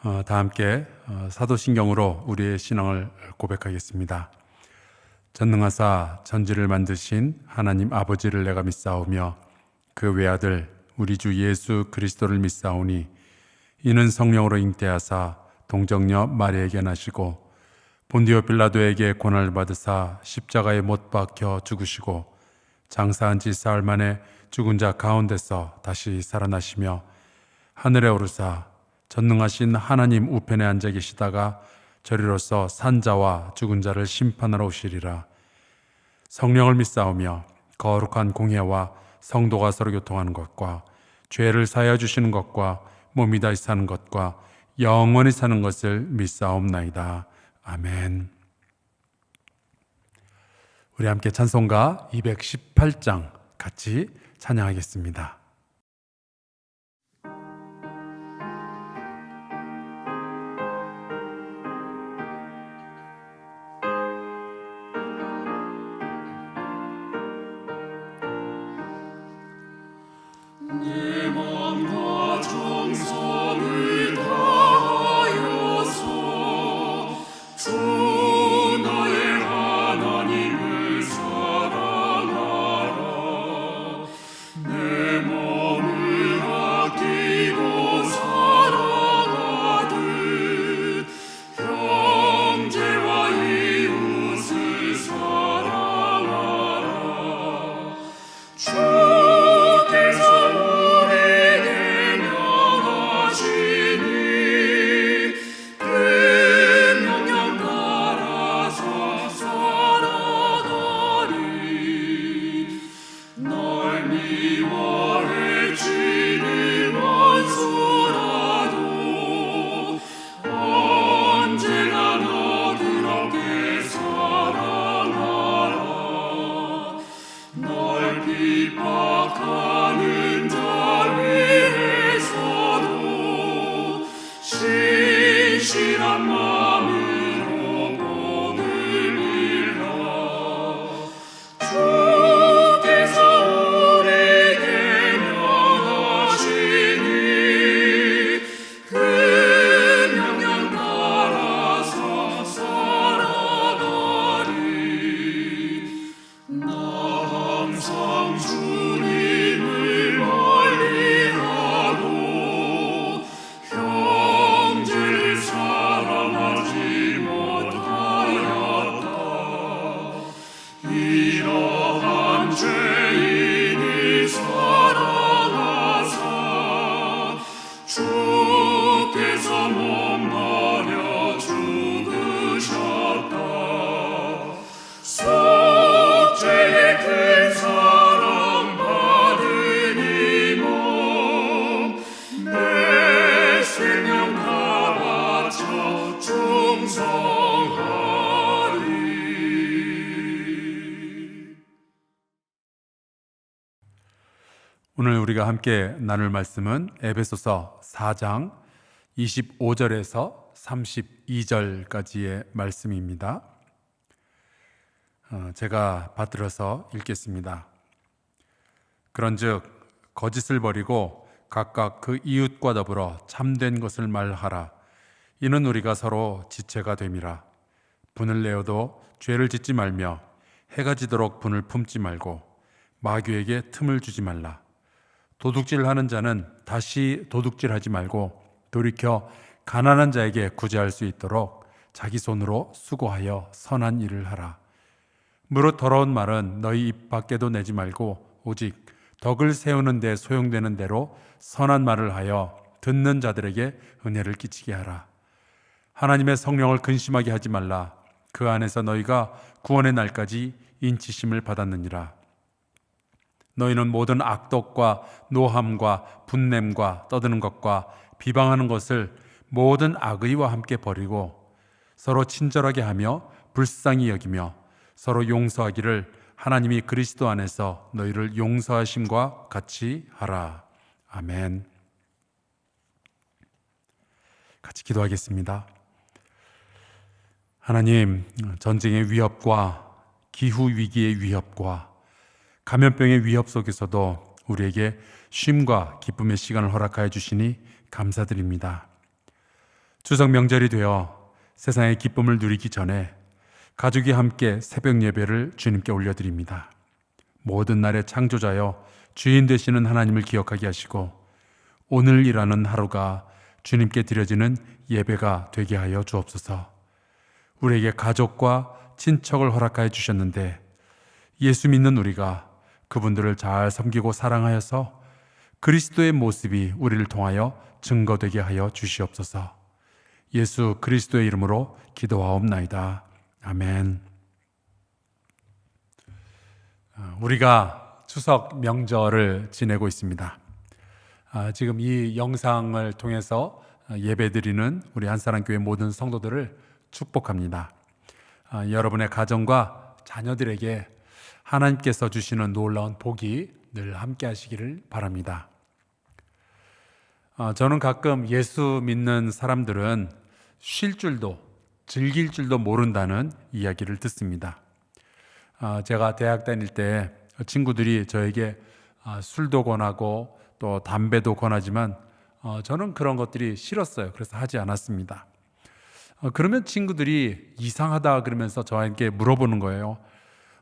다 함께 사도신경으로 우리의 신앙을 고백하겠습니다. 전능하사 전지를 만드신 하나님 아버지를 내가 믿사오며 그 외아들 우리 주 예수 그리스도를 믿사오니 이는 성령으로 잉태하사 동정녀 마리아에게 나시고 본디오 빌라도에게 고난을 받으사 십자가에 못 박혀 죽으시고 장사한 지 사흘 만에 죽은 자 가운데서 다시 살아나시며 하늘에 오르사 전능하신 하나님 우편에 앉아 계시다가 저리로서 산자와 죽은 자를 심판하러 오시리라. 성령을 믿사오며 거룩한 공회와 성도가 서로 교통하는 것과 죄를 사하여 주시는 것과 몸이 다시 사는 것과 영원히 사는 것을 믿사옵나이다. 아멘. 우리 함께 찬송가 218장 같이 찬양하겠습니다. 내 마음과 정성을 다하여서 주 나의 하나님을 사랑하라. 내 몸을 아끼고 사랑하듯 형제와 이웃을 사랑하라. 주께서 핍박하는 자 위에서도 신실한 마음으로 복을 빌라. 주께서 우리에게 명하시니 그 명령 따라서 살아가리. 나 항상 주님을 멀리하고 형제를 사랑하지 못하였다. 이러한 죄인을 사랑하사 주께서 몸 버려 죽으셨다. 속죄의 그 사랑 받은 이 몸 내 생명 다 바쳐 충성하리. 오늘 우리가 함께 나눌 말씀은 에베소서 4장 25절에서 32절까지의 말씀입니다. 제가 받들어서 읽겠습니다. 그런즉 거짓을 버리고 각각 그 이웃과 더불어 참된 것을 말하라. 이는 우리가 서로 지체가 됨이라. 분을 내어도 죄를 짓지 말며 해가 지도록 분을 품지 말고 마귀에게 틈을 주지 말라. 도둑질하는 자는 다시 도둑질하지 말고 돌이켜 가난한 자에게 구제할 수 있도록 자기 손으로 수고하여 선한 일을 하라. 무릇 더러운 말은 너희 입 밖에도 내지 말고 오직 덕을 세우는 데 소용되는 대로 선한 말을 하여 듣는 자들에게 은혜를 끼치게 하라. 하나님의 성령을 근심하게 하지 말라. 그 안에서 너희가 구원의 날까지 인치심을 받았느니라. 너희는 모든 악독과 노함과 분냄과 떠드는 것과 비방하는 것을 모든 악의와 함께 버리고 서로 친절하게 하며 불쌍히 여기며 서로 용서하기를 하나님이 그리스도 안에서 너희를 용서하심과 같이 하라. 아멘. 같이 기도하겠습니다. 하나님, 전쟁의 위협과 기후위기의 위협과 감염병의 위협 속에서도 우리에게 쉼과 기쁨의 시간을 허락하여 주시니 감사드립니다. 추석 명절이 되어 세상의 기쁨을 누리기 전에 가족이 함께 새벽 예배를 주님께 올려드립니다. 모든 날의 창조자여 주인 되시는 하나님을 기억하게 하시고 오늘이라는 하루가 주님께 드려지는 예배가 되게 하여 주옵소서. 우리에게 가족과 친척을 허락하여 주셨는데 예수 믿는 우리가 그분들을 잘 섬기고 사랑하여서 그리스도의 모습이 우리를 통하여 증거되게 하여 주시옵소서. 예수 그리스도의 이름으로 기도하옵나이다. 아멘. 우리가 추석 명절을 지내고 있습니다. 지금 이 영상을 통해서 예배드리는 우리 한사랑교회 모든 성도들을 축복합니다. 여러분의 가정과 자녀들에게 하나님께서 주시는 놀라운 복이 늘 함께 하시기를 바랍니다. 저는 가끔 예수 믿는 사람들은 쉴 줄도 즐길 줄도 모른다는 이야기를 듣습니다. 제가 대학 다닐 때 친구들이 저에게 술도 권하고 또 담배도 권하지만 저는 그런 것들이 싫었어요. 그래서 하지 않았습니다. 그러면 친구들이 이상하다 그러면서 저에게 물어보는 거예요.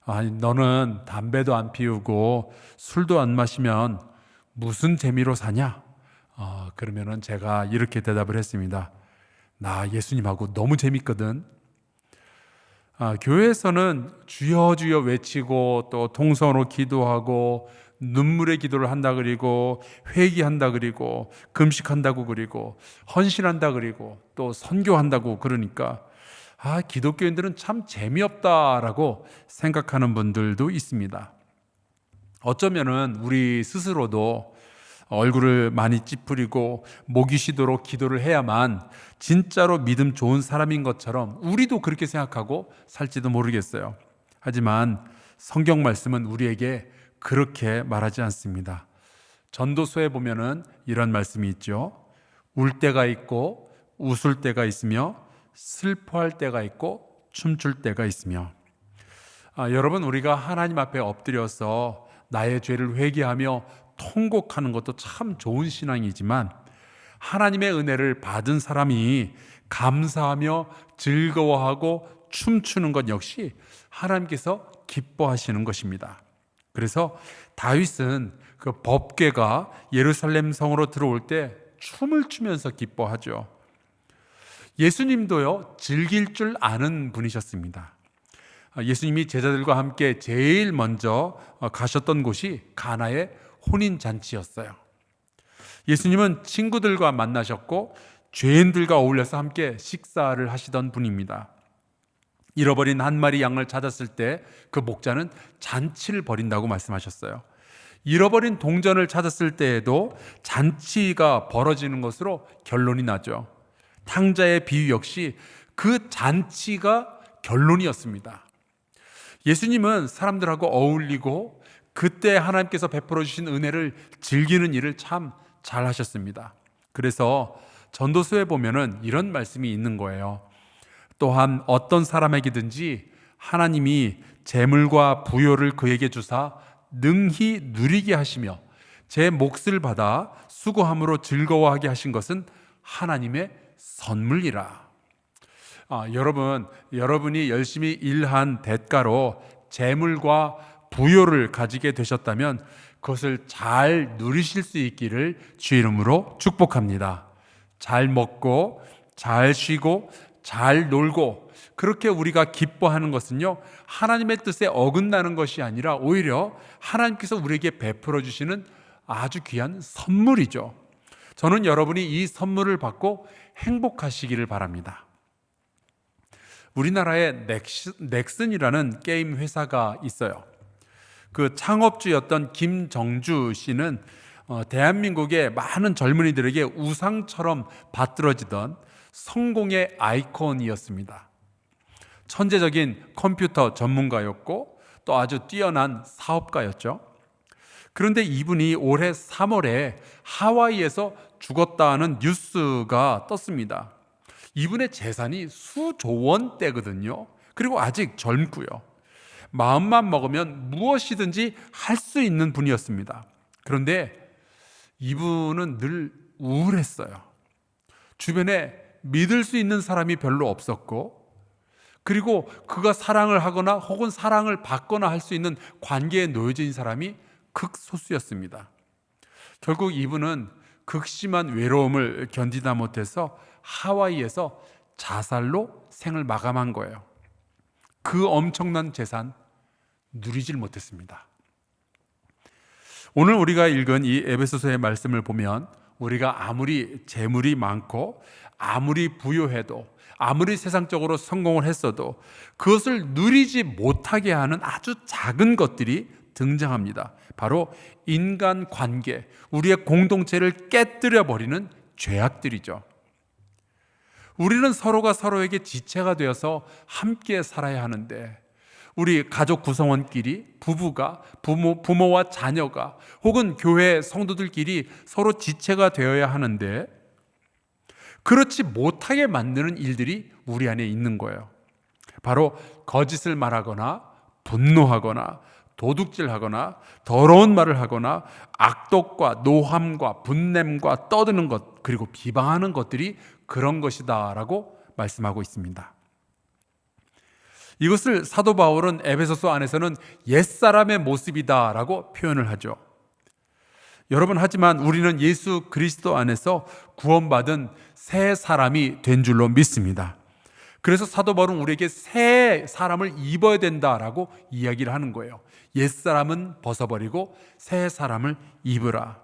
아니, 너는 담배도 안 피우고 술도 안 마시면 무슨 재미로 사냐? 그러면은 제가 이렇게 대답을 했습니다. 나 예수님하고 너무 재밌거든. 교회에서는 주여 주여 외치고 또 통성으로 기도하고 눈물의 기도를 한다 그리고 회개한다 그리고 금식한다고 그리고 헌신한다 그리고 또 선교한다고 그러니까 기독교인들은 참 재미없다라고 생각하는 분들도 있습니다. 어쩌면은 우리 스스로도 얼굴을 많이 찌푸리고 목이 쉬도록 기도를 해야만 진짜로 믿음 좋은 사람인 것처럼 우리도 그렇게 생각하고 살지도 모르겠어요. 하지만 성경 말씀은 우리에게 그렇게 말하지 않습니다. 전도서에 보면은 이런 말씀이 있죠. 울 때가 있고 웃을 때가 있으며 슬퍼할 때가 있고 춤출 때가 있으며 여러분 우리가 하나님 앞에 엎드려서 나의 죄를 회개하며 통곡하는 것도 참 좋은 신앙이지만 하나님의 은혜를 받은 사람이 감사하며 즐거워하고 춤추는 것 역시 하나님께서 기뻐하시는 것입니다. 그래서 다윗은 그 법궤가 예루살렘 성으로 들어올 때 춤을 추면서 기뻐하죠. 예수님도요 즐길 줄 아는 분이셨습니다. 예수님이 제자들과 함께 제일 먼저 가셨던 곳이 가나의 혼인잔치였어요. 예수님은 친구들과 만나셨고 죄인들과 어울려서 함께 식사를 하시던 분입니다. 잃어버린 한 마리 양을 찾았을 때 그 목자는 잔치를 벌인다고 말씀하셨어요. 잃어버린 동전을 찾았을 때에도 잔치가 벌어지는 것으로 결론이 나죠. 탕자의 비유 역시 그 잔치가 결론이었습니다. 예수님은 사람들하고 어울리고 그때 하나님께서 베풀어 주신 은혜를 즐기는 일을 참 잘하셨습니다. 그래서 전도서에 보면은 이런 말씀이 있는 거예요. 또한 어떤 사람에게든지 하나님이 재물과 부요를 그에게 주사 능히 누리게 하시며 제 몫을 받아 수고함으로 즐거워하게 하신 것은 하나님의 선물이라. 여러분이 열심히 일한 대가로 재물과 부요를 가지게 되셨다면 그것을 잘 누리실 수 있기를 주 이름으로 축복합니다. 잘 먹고 잘 쉬고 잘 놀고 그렇게 우리가 기뻐하는 것은요 하나님의 뜻에 어긋나는 것이 아니라 오히려 하나님께서 우리에게 베풀어 주시는 아주 귀한 선물이죠. 저는 여러분이 이 선물을 받고 행복하시기를 바랍니다. 우리나라에 넥슨이라는 게임 회사가 있어요. 그 창업주였던 김정주 씨는 대한민국의 많은 젊은이들에게 우상처럼 받들어지던 성공의 아이콘이었습니다. 천재적인 컴퓨터 전문가였고 또 아주 뛰어난 사업가였죠. 그런데 이분이 올해 3월에 하와이에서 죽었다는 뉴스가 떴습니다. 이분의 재산이 수조 원대거든요. 그리고 아직 젊고요. 마음만 먹으면 무엇이든지 할 수 있는 분이었습니다. 그런데 이분은 늘 우울했어요. 주변에 믿을 수 있는 사람이 별로 없었고, 그리고 그가 사랑을 하거나 혹은 사랑을 받거나 할 수 있는 관계에 놓여진 사람이 극소수였습니다. 결국 이분은 극심한 외로움을 견디다 못해서 하와이에서 자살로 생을 마감한 거예요. 그 엄청난 재산 누리질 못했습니다. 오늘 우리가 읽은 이 에베소서의 말씀을 보면 우리가 아무리 재물이 많고 아무리 부유해도 아무리 세상적으로 성공을 했어도 그것을 누리지 못하게 하는 아주 작은 것들이 등장합니다. 바로 인간관계, 우리의 공동체를 깨뜨려 버리는 죄악들이죠. 우리는 서로가 서로에게 지체가 되어서 함께 살아야 하는데, 우리 가족 구성원끼리, 부부가, 부모와 자녀가, 혹은 교회 성도들끼리 서로 지체가 되어야 하는데, 그렇지 못하게 만드는 일들이 우리 안에 있는 거예요. 바로 거짓을 말하거나 분노하거나 도둑질하거나 더러운 말을 하거나 악독과 노함과 분냄과 떠드는 것, 그리고 비방하는 것들이 그런 것이다 라고 말씀하고 있습니다. 이것을 사도 바울은 에베소서 안에서는 옛사람의 모습이다 라고 표현을 하죠. 여러분, 하지만 우리는 예수 그리스도 안에서 구원받은 새 사람이 된 줄로 믿습니다. 그래서 사도 바울은 우리에게 새 사람을 입어야 된다라고 이야기를 하는 거예요. 옛사람은 벗어버리고 새 사람을 입으라.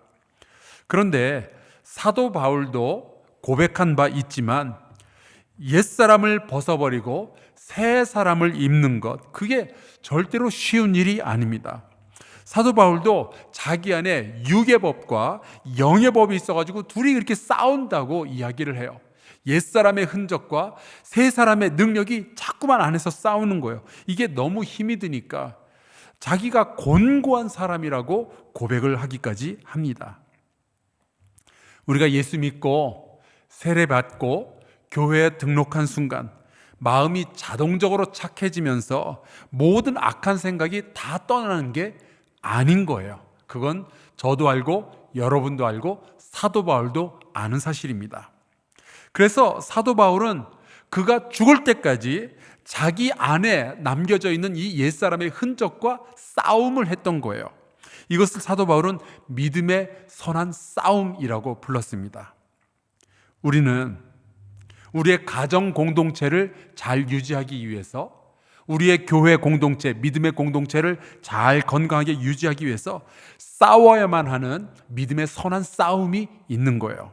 그런데 사도 바울도 고백한 바 있지만 옛사람을 벗어버리고 새 사람을 입는 것, 그게 절대로 쉬운 일이 아닙니다. 사도 바울도 자기 안에 육의 법과 영의 법이 있어가지고 둘이 이렇게 싸운다고 이야기를 해요. 옛사람의 흔적과 새 사람의 능력이 자꾸만 안에서 싸우는 거예요. 이게 너무 힘이 드니까 자기가 곤고한 사람이라고 고백을 하기까지 합니다. 우리가 예수 믿고 세례받고 교회에 등록한 순간 마음이 자동적으로 착해지면서 모든 악한 생각이 다 떠나는 게 아닌 거예요. 그건 저도 알고 여러분도 알고 사도 바울도 아는 사실입니다. 그래서 사도 바울은 그가 죽을 때까지 자기 안에 남겨져 있는 이 옛사람의 흔적과 싸움을 했던 거예요. 이것을 사도 바울은 믿음의 선한 싸움이라고 불렀습니다. 우리는 우리의 가정 공동체를 잘 유지하기 위해서, 우리의 교회 공동체, 믿음의 공동체를 잘 건강하게 유지하기 위해서 싸워야만 하는 믿음의 선한 싸움이 있는 거예요.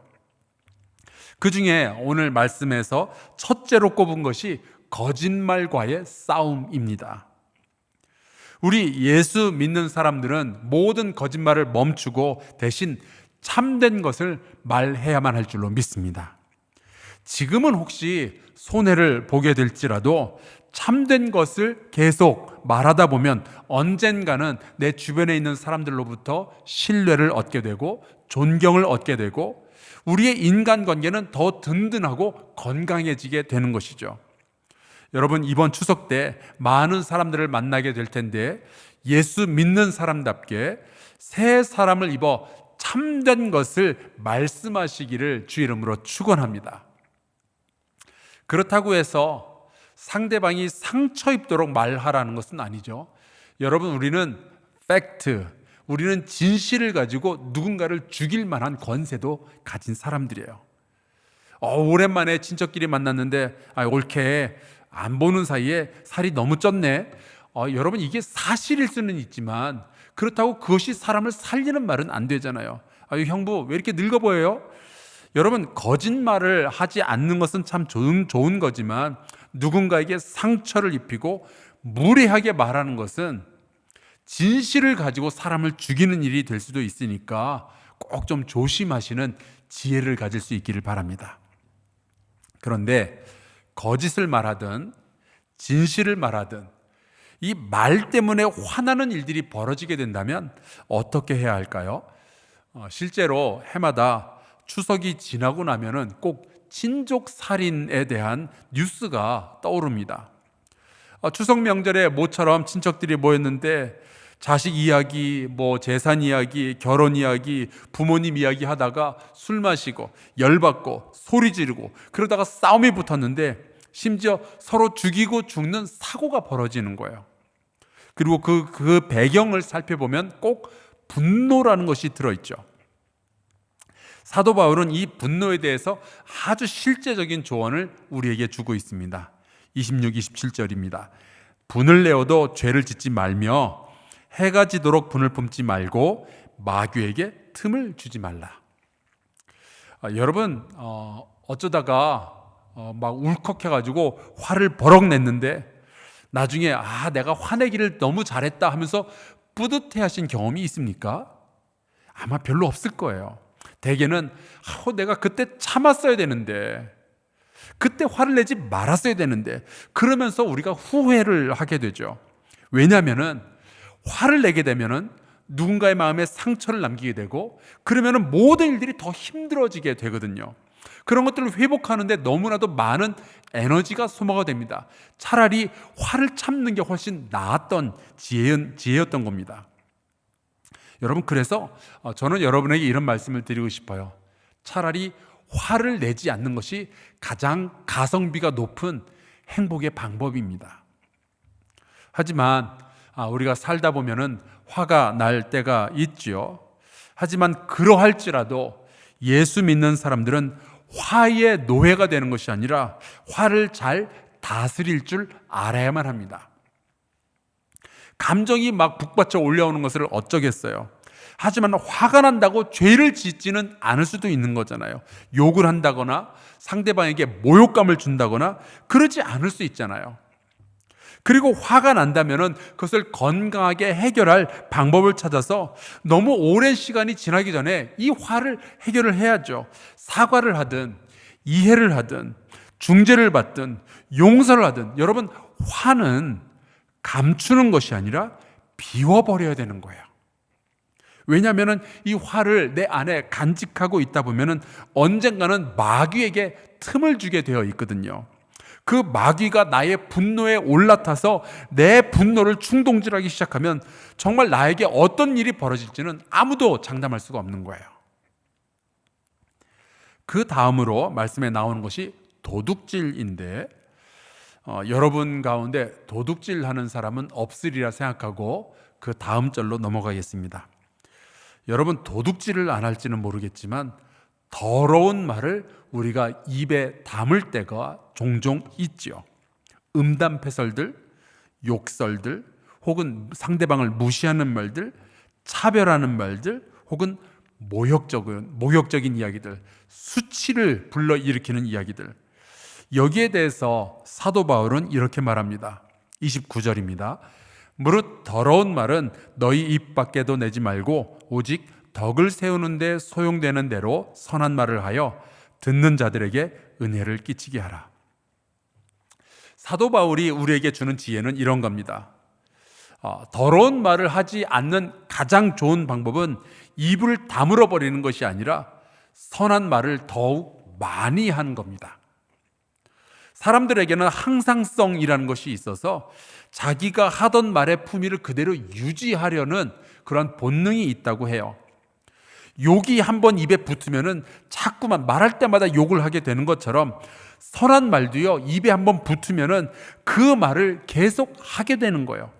그 중에 오늘 말씀에서 첫째로 꼽은 것이 거짓말과의 싸움입니다. 우리 예수 믿는 사람들은 모든 거짓말을 멈추고 대신 참된 것을 말해야만 할 줄로 믿습니다. 지금은 혹시 손해를 보게 될지라도 참된 것을 계속 말하다 보면 언젠가는 내 주변에 있는 사람들로부터 신뢰를 얻게 되고 존경을 얻게 되고 우리의 인간관계는 더 든든하고 건강해지게 되는 것이죠. 여러분, 이번 추석 때 많은 사람들을 만나게 될 텐데 예수 믿는 사람답게 새 사람을 입어 참된 것을 말씀하시기를 주 이름으로 축원합니다. 그렇다고 해서 상대방이 상처 입도록 말하라는 것은 아니죠. 여러분, 우리는 팩트, 우리는 진실을 가지고 누군가를 죽일 만한 권세도 가진 사람들이에요. 오랜만에 친척끼리 만났는데 옳게 안 보는 사이에 살이 너무 쪘네. 여러분, 이게 사실일 수는 있지만 그렇다고 그것이 사람을 살리는 말은 안 되잖아요. 형부 왜 이렇게 늙어 보여요? 여러분, 거짓말을 하지 않는 것은 참 좋은 거지만 누군가에게 상처를 입히고 무례하게 말하는 것은 진실을 가지고 사람을 죽이는 일이 될 수도 있으니까 꼭 좀 조심하시는 지혜를 가질 수 있기를 바랍니다. 그런데 거짓을 말하든 진실을 말하든 이 말 때문에 화나는 일들이 벌어지게 된다면 어떻게 해야 할까요? 실제로 해마다 추석이 지나고 나면은 꼭 친족 살인에 대한 뉴스가 떠오릅니다. 추석 명절에 모처럼 친척들이 모였는데 자식 이야기, 재산 이야기, 결혼 이야기, 부모님 이야기 하다가 술 마시고 열받고 소리 지르고 그러다가 싸움이 붙었는데 심지어 서로 죽이고 죽는 사고가 벌어지는 거예요. 그리고 그 배경을 살펴보면 꼭 분노라는 것이 들어있죠. 사도 바울은 이 분노에 대해서 아주 실제적인 조언을 우리에게 주고 있습니다. 26, 27절입니다. 분을 내어도 죄를 짓지 말며 해가 지도록 분을 품지 말고 마귀에게 틈을 주지 말라. 여러분 어쩌다가 막 울컥해가지고 화를 버럭 냈는데 나중에 내가 화내기를 너무 잘했다 하면서 뿌듯해하신 경험이 있습니까? 아마 별로 없을 거예요. 대개는 내가 그때 참았어야 되는데, 그때 화를 내지 말았어야 되는데, 그러면서 우리가 후회를 하게 되죠. 왜냐하면은 화를 내게 되면은 누군가의 마음에 상처를 남기게 되고, 그러면은 모든 일들이 더 힘들어지게 되거든요. 그런 것들을 회복하는데 너무나도 많은 에너지가 소모가 됩니다. 차라리 화를 참는 게 훨씬 나았던 지혜였던 겁니다. 여러분, 그래서 저는 여러분에게 이런 말씀을 드리고 싶어요. 차라리 화를 내지 않는 것이 가장 가성비가 높은 행복의 방법입니다. 하지만 우리가 살다 보면은 화가 날 때가 있죠. 하지만 그러할지라도 예수 믿는 사람들은 화의 노예가 되는 것이 아니라 화를 잘 다스릴 줄 알아야만 합니다. 감정이 막 북받쳐 올라오는 것을 어쩌겠어요. 하지만 화가 난다고 죄를 짓지는 않을 수도 있는 거잖아요. 욕을 한다거나 상대방에게 모욕감을 준다거나 그러지 않을 수 있잖아요. 그리고 화가 난다면은 그것을 건강하게 해결할 방법을 찾아서 너무 오랜 시간이 지나기 전에 이 화를 해결을 해야죠. 사과를 하든 이해를 하든 중재를 받든 용서를 하든, 여러분, 화는 감추는 것이 아니라 비워버려야 되는 거예요. 왜냐하면 이 화를 내 안에 간직하고 있다 보면 언젠가는 마귀에게 틈을 주게 되어 있거든요. 그 마귀가 나의 분노에 올라타서 내 분노를 충동질하기 시작하면 정말 나에게 어떤 일이 벌어질지는 아무도 장담할 수가 없는 거예요. 그 다음으로 말씀에 나오는 것이 도둑질인데, 여러분 가운데 도둑질 하는 사람은 없으리라 생각하고 그 다음 절로 넘어가겠습니다. 여러분, 도둑질을 안 할지는 모르겠지만 더러운 말을 우리가 입에 담을 때가 종종 있죠. 음담패설들, 욕설들, 혹은 상대방을 무시하는 말들, 차별하는 말들, 혹은 모욕적인 이야기들, 수치를 불러일으키는 이야기들. 여기에 대해서 사도 바울은 이렇게 말합니다. 29절입니다. 무릇 더러운 말은 너희 입 밖에도 내지 말고 오직 덕을 세우는 데 소용되는 대로 선한 말을 하여 듣는 자들에게 은혜를 끼치게 하라. 사도 바울이 우리에게 주는 지혜는 이런 겁니다. 더러운 말을 하지 않는 가장 좋은 방법은 입을 다물어 버리는 것이 아니라 선한 말을 더욱 많이 하는 겁니다. 사람들에게는 항상성이라는 것이 있어서 자기가 하던 말의 품위를 그대로 유지하려는 그런 본능이 있다고 해요. 욕이 한번 입에 붙으면은 자꾸만 말할 때마다 욕을 하게 되는 것처럼 선한 말도요, 입에 한번 붙으면은 그 말을 계속 하게 되는 거예요.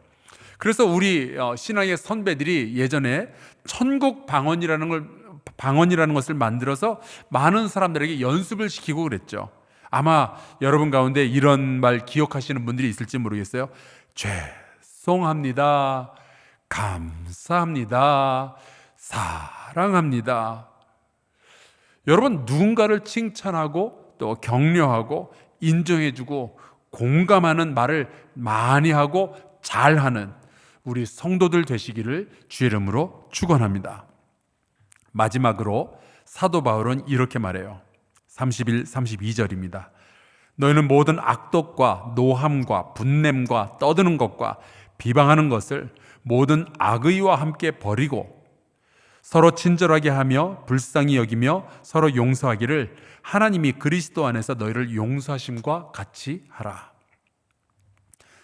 그래서 우리 신앙의 선배들이 예전에 천국 방언이라는 것을 만들어서 많은 사람들에게 연습을 시키고 그랬죠. 아마 여러분 가운데 이런 말 기억하시는 분들이 있을지 모르겠어요. 죄송합니다. 감사합니다. 사랑합니다. 여러분, 누군가를 칭찬하고 또 격려하고 인정해주고 공감하는 말을 많이 하고 잘하는 우리 성도들 되시기를 주의 이름으로 축원합니다. 마지막으로 사도 바울은 이렇게 말해요. 31, 32절입니다. 너희는 모든 악독과 노함과 분냄과 떠드는 것과 비방하는 것을 모든 악의와 함께 버리고 서로 친절하게 하며 불쌍히 여기며 서로 용서하기를 하나님이 그리스도 안에서 너희를 용서하심과 같이 하라.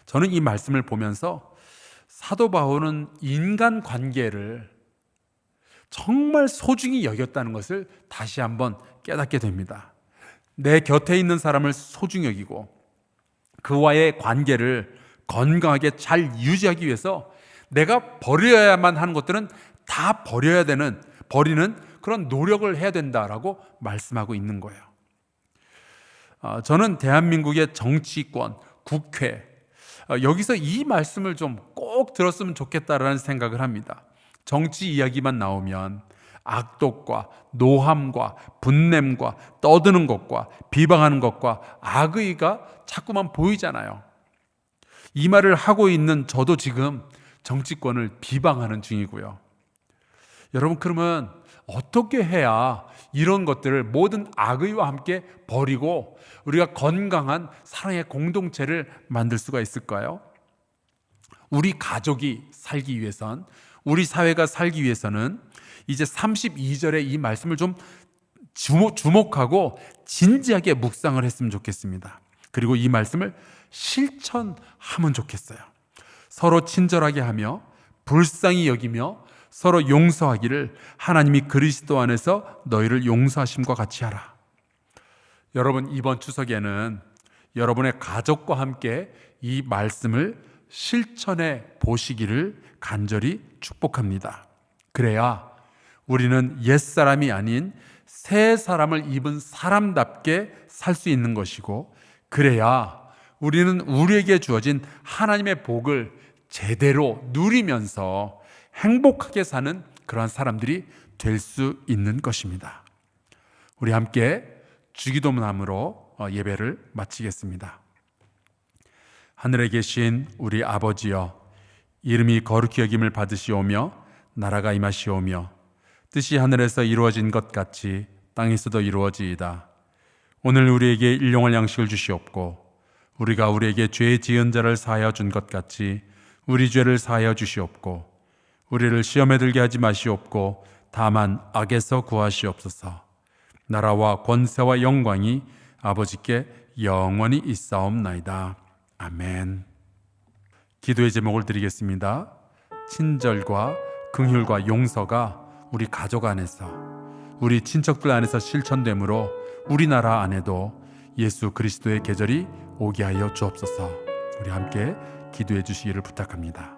저는 이 말씀을 보면서 사도 바울은 인간 관계를 정말 소중히 여겼다는 것을 다시 한번 깨닫게 됩니다. 내 곁에 있는 사람을 소중히 여기고 그와의 관계를 건강하게 잘 유지하기 위해서 내가 버려야만 하는 것들은 다 버리는 그런 노력을 해야 된다라고 말씀하고 있는 거예요. 저는 대한민국의 정치권, 국회, 여기서 이 말씀을 좀 꼭 들었으면 좋겠다라는 생각을 합니다. 정치 이야기만 나오면 악독과 노함과 분냄과 떠드는 것과 비방하는 것과 악의가 자꾸만 보이잖아요. 이 말을 하고 있는 저도 지금 정치권을 비방하는 중이고요. 여러분, 그러면 어떻게 해야 이런 것들을 모든 악의와 함께 버리고 우리가 건강한 사랑의 공동체를 만들 수가 있을까요? 우리 가족이 살기 위해선, 우리 사회가 살기 위해서는 이제 32절의 이 말씀을 좀 주목하고 진지하게 묵상을 했으면 좋겠습니다. 그리고 이 말씀을 실천하면 좋겠어요. 서로 친절하게 하며 불쌍히 여기며 서로 용서하기를 하나님이 그리스도 안에서 너희를 용서하심과 같이 하라. 여러분, 이번 추석에는 여러분의 가족과 함께 이 말씀을 실천해 보시기를 간절히 축복합니다. 그래야 우리는 옛사람이 아닌 새 사람을 입은 사람답게 살 수 있는 것이고, 그래야 우리는 우리에게 주어진 하나님의 복을 제대로 누리면서 행복하게 사는 그러한 사람들이 될 수 있는 것입니다. 우리 함께 주기도문함으로 예배를 마치겠습니다. 하늘에 계신 우리 아버지여, 이름이 거룩히 여김을 받으시오며 나라가 임하시오며 뜻이 하늘에서 이루어진 것 같이 땅에서도 이루어지이다. 오늘 우리에게 일용할 양식을 주시옵고 우리가 우리에게 죄 지은 자를 사하여 준 것 같이 우리 죄를 사하여 주시옵고 우리를 시험에 들게 하지 마시옵고 다만 악에서 구하시옵소서. 나라와 권세와 영광이 아버지께 영원히 있사옵나이다. 아멘. 기도의 제목을 드리겠습니다. 친절과 긍휼과 용서가 우리 가족 안에서, 우리 친척들 안에서 실천되므로 우리나라 안에도 예수 그리스도의 계절이 오게 하여 주옵소서. 우리 함께 기도해 주시기를 부탁합니다.